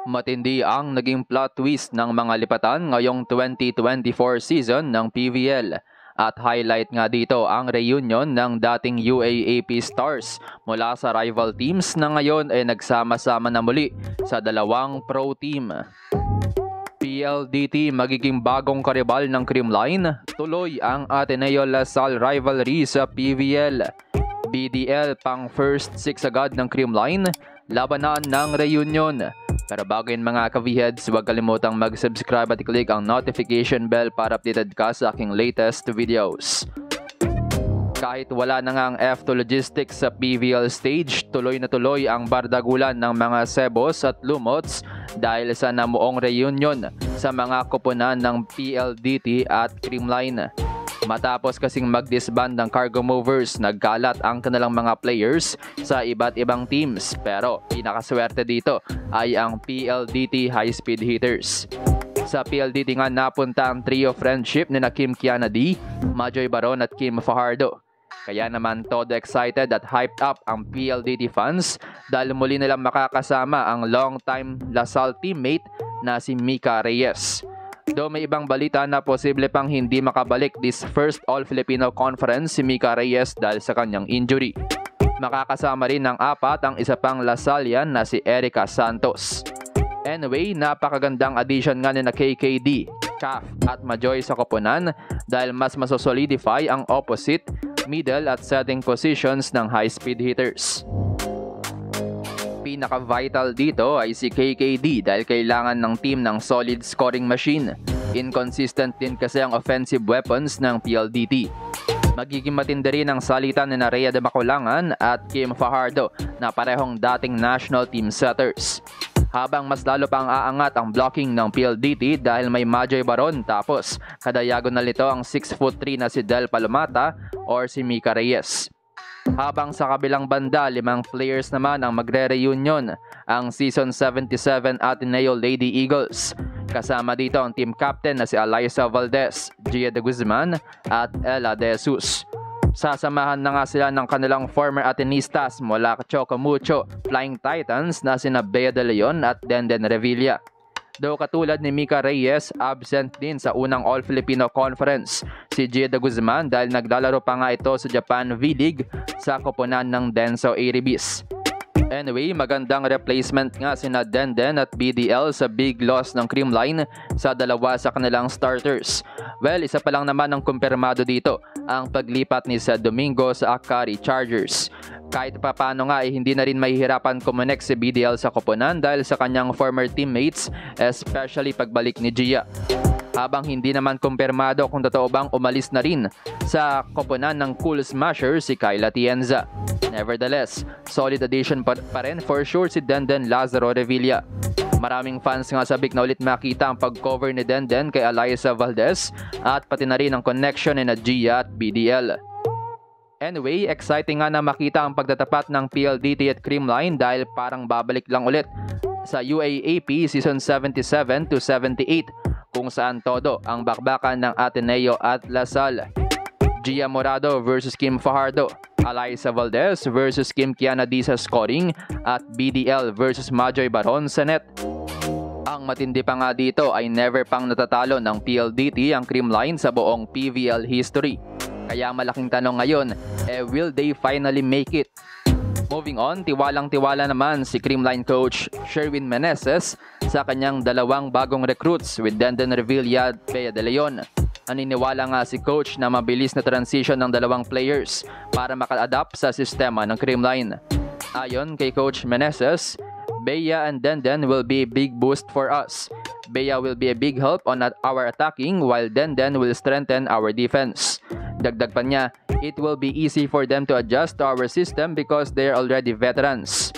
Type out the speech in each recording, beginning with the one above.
Matindi ang naging plot twist ng mga lipatan ngayong 2024 season ng PVL. At highlight nga dito ang reunion ng dating UAAP stars mula sa rival teams na ngayon ay nagsama-sama na muli sa dalawang pro team. PLDT magiging bagong karibal ng Creamline, tuloy ang Ateneo Lasal rivalry sa PVL. BDL pang first 6 agad ng Creamline, labanan ng reunion. Pero bago yun mga ka-V-Heads, huwag kalimutang mag-subscribe at i-click ang notification bell para updated ka sa aking latest videos. Kahit wala na nga ang F2 Logistics sa PVL stage, tuloy na tuloy ang bardagulan ng mga Sebos at Lumots dahil sa namuong reunion sa mga koponan ng PLDT at Creamline. Matapos kasing mag-disband ng Cargo Movers, nagkalat ang kanilang mga players sa iba't ibang teams. Pero pinakaswerte dito ay ang PLDT High Speed Hitters. Sa PLDT nga napunta ang trio friendship ni Kim Kiana D, Majoy Baron at Kim Fajardo. Kaya naman todo excited at hyped up ang PLDT fans dahil muli nilang makakasama ang long-time Lasal teammate na si Mika Reyes. Do may ibang balita na posible pang hindi makabalik this first All-Filipino Conference si Mika Reyes dahil sa kanyang injury. Makakasama rin ng apat ang isa pang Lasalian na si Erica Santos. Anyway, napakagandang addition nga ni na KKD, Kaf at Majoy sa koponan dahil mas masosolidify ang opposite, middle at setting positions ng high-speed hitters. Pinaka-vital dito ay si KKD dahil kailangan ng team ng solid scoring machine. Inconsistent din kasi ang offensive weapons ng PLDT. Magiging matindi rin ang salitan ni Rhea de Maculangan at Kim Fajardo na parehong dating national team setters. Habang mas lalo pang aangat ang blocking ng PLDT dahil may Majoy Baron tapos kada-diagonal nito ang 6'3" na si Del Palomata or si Mika Reyes. Habang sa kabilang banda, 5 players naman ang magre-reunion, ang Season 77 Ateneo Lady Eagles. Kasama dito ang team captain na si Alyssa Valdez, Gia de Guzman at Ella De Jesus. Sasamahan na nga sila ng kanilang former Atenistas mula Chocomucho Flying Titans na sina Bea de Leon at Denden Revilla. Do katulad ni Mika Reyes, absent din sa unang All-Filipino Conference si Gia de Guzman dahil naglalaro pa nga ito sa Japan V-League sa koponan ng Denso Aribis. Anyway, magandang replacement nga sina Denden at BDL sa big loss ng Creamline sa dalawa sa kanilang starters. Well, isa pa lang naman ang kumpirmado dito, ang paglipat ni sa Domingo sa Akari Chargers. Kahit papano nga hindi na rin mahihirapan kumonek si BDL sa koponan dahil sa kanyang former teammates, especially pagbalik ni Gia. Habang hindi naman kumpirmado kung totoo bang umalis na rin sa koponan ng Cool Smasher si Kyla Tienza. Nevertheless, solid addition pa rin for sure si Denden Lazaro Revilla. Maraming fans nga sabik na ulit makita ang pag-cover ni Denden kay Alyssa Valdez at pati na rin ang connection ni Gia at BDL. Anyway, exciting nga na makita ang pagtatapat ng PLDT at Creamline dahil parang babalik lang ulit sa UAAP Season 77 to 78 kung saan todo ang bakbakan ng Ateneo at Lasal. Gia Morado versus Kim Fajardo, Alyssa Valdez versus Kim Kiana D sa scoring at BDL versus Majoy Baron sa net. Ang matindi pa nga dito ay never pang natatalo ng PLDT ang Creamline sa buong PVL history. Kaya malaking tanong ngayon, will they finally make it? Moving on, tiwalang-tiwala naman si Creamline coach Sherwin Meneses sa kanyang dalawang bagong recruits with Denden Revilla at Bea de Leon. Naniniwala nga si coach na mabilis na transition ng dalawang players para maka-adapt sa sistema ng Creamline. Ayon kay Coach Meneses, Bea and Denden will be a big boost for us. Bea will be a big help on our attacking while Denden will strengthen our defense. Dagdag pa niya, it will be easy for them to adjust to our system because they're already veterans.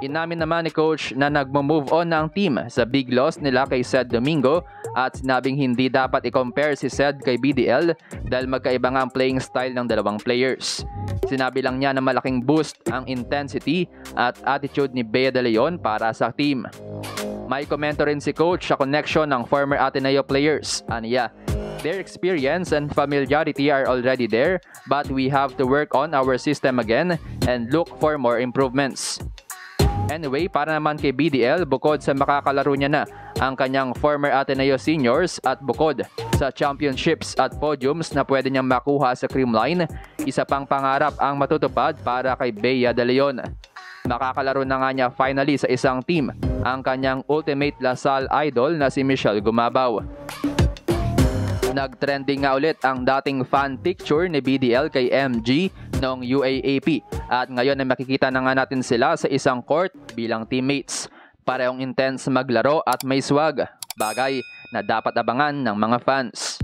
Inamin naman ni coach na nagmo-move on na ang team sa big loss nila kay Sed Domingo at sinabing hindi dapat i-compare si Sed kay BDL dahil magkaiba nga ang playing style ng dalawang players. Sinabi lang niya na malaking boost ang intensity at attitude ni Bea de Leon para sa team. May komento rin si coach sa connection ng former Ateneo players. Aniya, their experience and familiarity are already there, but we have to work on our system again and look for more improvements. Anyway, para naman kay BDL, bukod sa makakalaro niya na ang kanyang former Ateneo Seniors at bukod sa championships at podiums na pwede niyang makuha sa Creamline, isa pang pangarap ang matutupad para kay Bea De Leon. Makakalaro na nga niya finally sa isang team ang kanyang Ultimate Lasal idol na si Michelle Gumabaw. Nag-trending nga ulit ang dating fan picture ni BDL kay MG noong UAAP at ngayon ay makikita na nga natin sila sa isang court bilang teammates. Parehong intense maglaro at may swag, bagay na dapat abangan ng mga fans.